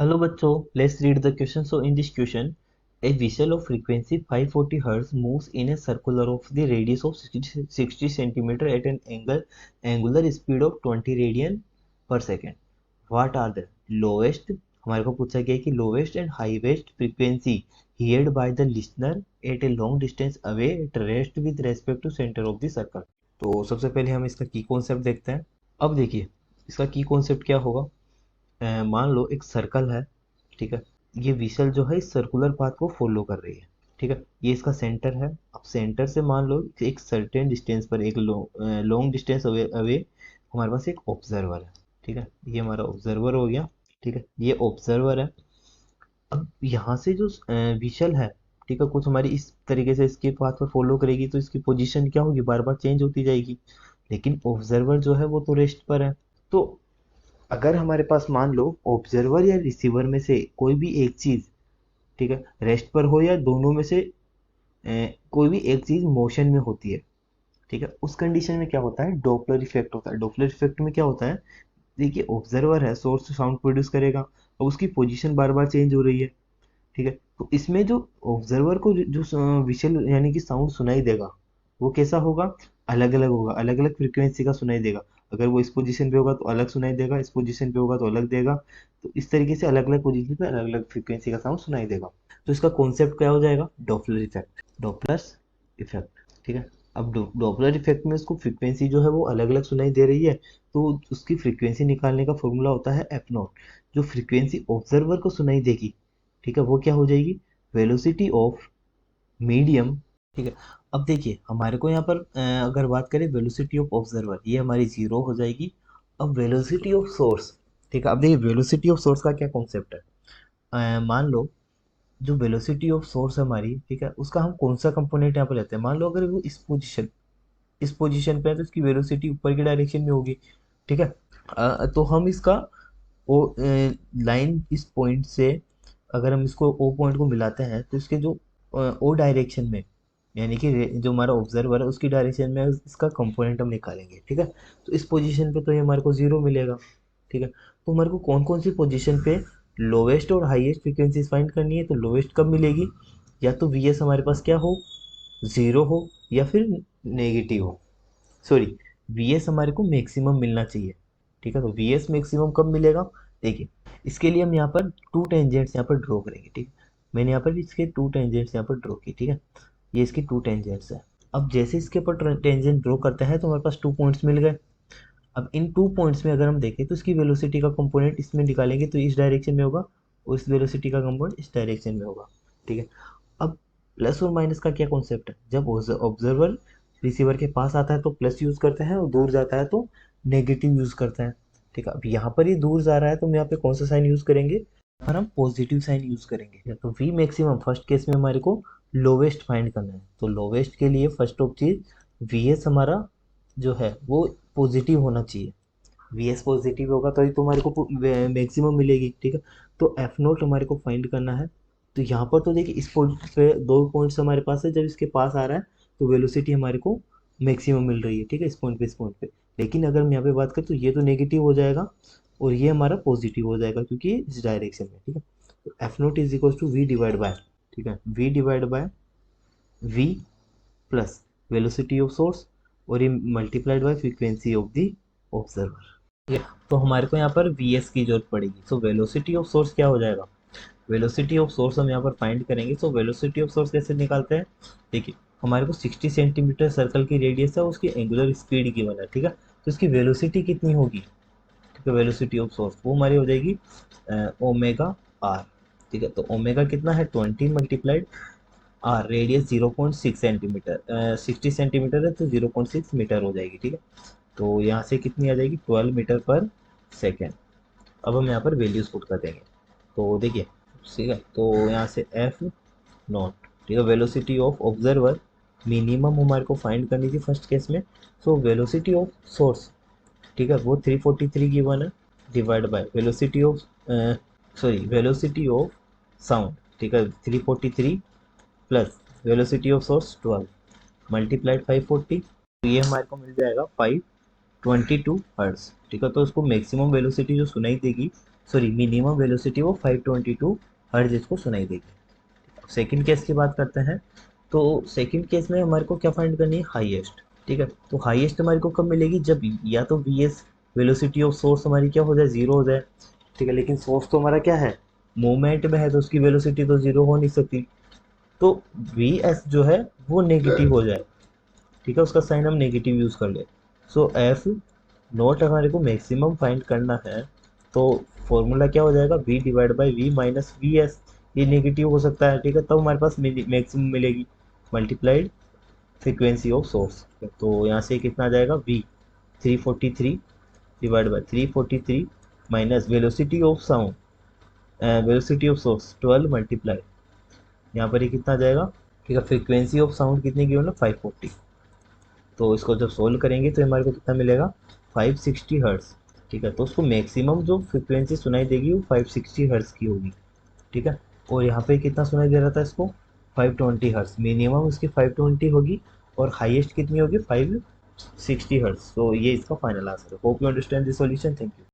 Hello बच्चों, let's read the question. So in this question, a vessel of frequency 540 Hz moves in a circular of the radius of 60 centimeter at an angular speed of 20 radian per second. What are the lowest, हमारे को पूछा गया है कि lowest and highest frequency heard by the listener at a long distance away at rest with respect to center of the circle. तो सबसे पहले हम इसका की कॉन्सेप्ट देखते हैं. अब देखिए इसका की कॉन्सेप्ट क्या होगा. मान लो एक सर्कल है. ठीक है. ये विशल जो है इस सर्कुलर पाथ को फॉलो कर रही है. ठीक है. ये इसका सेंटर है. अब सेंटर से मान लो एक सर्टेन डिस्टेंस पर एक लॉन्ग डिस्टेंस अवे अवे हमारे पास एक ऑब्जर्वर है. ठीक है. ये हमारा ऑब्जर्वर हो गया. ठीक है. ये ऑब्जर्वर है. अब यहाँ से जो विशल है, ठीक है, कुछ हमारी इस तरीके से इसके पाथ पर फॉलो करेगी तो इसकी पोजीशन क्या होगी, बार बार चेंज होती जाएगी. लेकिन ऑब्जर्वर जो है वो तो रेस्ट पर है. तो अगर हमारे पास मान लो ऑब्जर्वर या रिसीवर में से कोई भी एक चीज, ठीक है, रेस्ट पर हो या दोनों में से कोई भी एक चीज मोशन में होती है. ठीक है. उस कंडीशन में क्या होता है, डॉपलर इफेक्ट होता है. डॉपलर इफेक्ट में क्या होता है, देखिए ऑब्जर्वर है, सोर्स से साउंड प्रोड्यूस करेगा और उसकी पोजीशन बार बार चेंज हो रही है. ठीक है. तो इसमें जो ऑब्जर्वर को जो विजुअल यानी कि साउंड सुनाई देगा वो कैसा होगा, अलग अलग होगा, अलग अलग फ्रीक्वेंसी का सुनाई देगा. अगर वो इस पोजीशन पे होगा तो अलग सुनाई देगा, इस पोजीशन पे होगा तो अलग देगा. तो इस तरीके से अलग अलग पोजीशन पे अलग अलग फ्रीक्वेंसी का साउंड सुनाई देगा. तो इसका कॉन्सेप्ट क्या हो जाएगा, डॉपलर इफेक्ट. Doppler effect. ठीक है. अब डॉपलर इफेक्ट में उसको फ्रीक्वेंसी जो है वो अलग अलग सुनाई दे रही है, तो उसकी फ्रीक्वेंसी निकालने का फॉर्मूला होता है एफ नॉट. जो फ्रीक्वेंसी ऑब्जर्वर को सुनाई देगी, ठीक है, वो क्या हो जाएगी, वेलोसिटी ऑफ मीडियम. ठीक है. अब देखिए हमारे को यहाँ पर अगर बात करें वेलोसिटी ऑफ ऑब्जर्वर, ये हमारी जीरो हो जाएगी. अब वेलोसिटी ऑफ सोर्स, ठीक है. अब देखिए वेलोसिटी ऑफ सोर्स का क्या कॉन्सेप्ट है. मान लो जो वेलोसिटी ऑफ सोर्स है हमारी, ठीक है, उसका हम कौन सा कंपोनेंट यहाँ पर लेते हैं. मान लो अगर वो इस पोजीशन पे है तो इसकी वेलोसिटी ऊपर की डायरेक्शन में होगी. ठीक है. तो हम इसका ओ लाइन इस पॉइंट से, अगर हम इसको ओ पॉइंट को मिलाते हैं तो इसके जो ओ डायरेक्शन में, यानी कि जो हमारा ऑब्जर्वर है उसकी डायरेक्शन में इसका कंपोनेंट हम निकालेंगे. ठीक है. तो इस पोजीशन पे तो ये हमारे को जीरो मिलेगा. ठीक है. तो हमारे को कौन कौन सी पोजीशन पे लोवेस्ट और हाईएस्ट फ्रीक्वेंसीज फाइंड करनी है. तो लोवेस्ट कब मिलेगी, या तो वी एस हमारे पास क्या हो, ज़ीरो हो, या फिर नेगेटिव हो. सॉरी, वी एस हमारे को मैक्सिमम मिलना चाहिए. ठीक है. तो वी एस मैक्सिमम कब मिलेगा, देखिए इसके लिए हम यहाँ पर टू टेंजेंट्स यहाँ पर ड्रॉ करेंगे. ठीक है. मैंने यहाँ पर इसके टू टेंजेंट्स यहाँ पर ड्रॉ की. ठीक है. ये इसकी टू टेंजेंट्स है. अब जैसे इसके ऊपर टेंजेंट ड्रॉ करते हैं तो हमारे पास 2 पॉइंट्स मिल गए. अब इन 2 पॉइंट्स में अगर हम देखें तो इसकी वेलोसिटी का कंपोनेंट इसमें निकालेंगे तो इस डायरेक्शन में होगा, और इस वेलोसिटी का कंपोनेंट इस डायरेक्शन में होगा. ठीक है. अब प्लस और माइनस का क्या कॉन्सेप्ट है, जब ऑब्जर्वर रिसीवर के पास आता है तो प्लस यूज करते हैं और दूर जाता है तो नेगेटिव यूज करते हैं. ठीक है. अब यहाँ पर ये दूर जा रहा है तो हम यहाँ पे कौन सा साइन यूज करेंगे, पर हम पॉजिटिव साइन यूज करेंगे. तो वी मैक्सिमम फर्स्ट केस में हमारे को लोवेस्ट फाइंड करना है. तो लोवेस्ट के लिए फर्स्ट ऑफ चीज वी एस हमारा जो है वो पॉजिटिव होना चाहिए. वी एस पॉजिटिव होगा तो ही तो हमारे को मैक्सिमम मिलेगी. ठीक है. तो एफ नोट हमारे को फाइंड करना है. तो यहाँ पर तो देखिए इस पॉइंट पे 2 पॉइंट्स हमारे पास है, जब इसके पास आ रहा है तो वेलोसिटी हमारे को मैक्सिमम मिल रही है. ठीक है. इस पॉइंट पे, इस पॉइंट पे. लेकिन अगर हम यहाँ पे बात करें तो ये तो नेगेटिव हो जाएगा और ये हमारा पॉजिटिव हो जाएगा क्योंकि इस डायरेक्शन में. ठीक है. तो F naught is equal to V divide by, ठीक है, V divide by V plus velocity of source और ये multiplied by frequency of the observer. ठीक है. तो हमारे को यहाँ पर वी एस की जरूरत पड़ेगी. सो वेलोसिटी ऑफ सोर्स क्या हो जाएगा, वेलोसिटी ऑफ सोर्स हम यहाँ पर फाइंड करेंगे. सो वेलोसिटी ऑफ सोर्स कैसे निकालते हैं, देखिए हमारे को 60 सेंटीमीटर सर्कल की रेडियस है, उसकी एंगुलर स्पीड गिवन है. ठीक है. तो इसकी वेलोसिटी कितनी होगी, ठीक है, वेलोसिटी ऑफ सोर्स वो हमारी हो जाएगी ओमेगा आर. ठीक है. तो ओमेगा कितना है, 20 multiplied R, radius 0.6 centimetre, 60 centimetre है तो 0.6 मीटर हो जाएगी. ठीक है. तो यहाँ से कितनी आ जाएगी, 12 मीटर पर सेकेंड. अब हम यहाँ पर वैल्यूज पुट कर देंगे. तो देखिए, ठीक है, तो यहाँ से एफ नॉट, ठीक है, वेलोसिटी ऑफ ऑब्जर्वर मिनिमम हमारे को फाइंड करनी थी फर्स्ट केस में. सो वेलोसिटी ऑफ सोर्स, ठीक है, वो 343 गिवन है, divide by velocity of velocity of sound, ठीक है, 343 plus velocity of source 12 multiplied 540, तो ये हमारे को मिल जाएगा 522 हर्ट्ज. ठीक है. तो उसको मैक्सिमम वेलोसिटी जो सुनाई देगी सॉरी मिनिमम वेलोसिटी वो 522 हर्ट्ज इसको सुनाई देगी। सेकंड केस की बात करते हैं। तो सेकंड केस में हमारे को क्या फाइंड करनी है, हाईएस्ट। ठीक है, तो हाईएस्ट हमारे को कब मिलेगी, जब या तो V S velocity of source हमारी क्या हो जाए, जीरो हो जाए। ठीक है, लेकिन सोर्स तो हमारा क्या है, मूवमेंट में है, तो उसकी वेलोसिटी तो जीरो हो नहीं सकती। तो वी एस जो है वो नेगेटिव हो जाए। ठीक है, उसका साइन हम नेगेटिव यूज कर ले। सो एफ नोट हमारे को मैक्सिमम फाइंड करना है, तो फॉर्मूला क्या हो जाएगा, v divide by V minus V S. ये नेगेटिव हो सकता है, ठीक है, तब हमारे पास मैक्सिमम मिलेगी, मल्टीप्लाइड फ्रीक्वेंसी ऑफ सोर्स। तो यहाँ से कितना आ जाएगा, v 343 divide by 343 minus velocity of sound, velocity of source 12 multiply, यहाँ पर ये कितना आ जाएगा। ठीक है, फ्रीक्वेंसी ऑफ साउंड कितनी की हो ना, 540। तो इसको जब सोल्व करेंगे तो हमारे को कितना मिलेगा, 560 हर्ट्स। ठीक है, तो उसको मैक्सिमम जो फ्रिक्वेंसी सुनाई देगी वो 560 हर्ट्स की होगी। ठीक है, और यहाँ पे कितना सुनाई दे रहा था इसको, 520 हर्ट्स। मिनिमम इसकी 520 होगी और हाईएस्ट कितनी होगी, 560 हर्ट्स। तो ये इसका फाइनल आंसर है। Hope you understand this solution. Thank you.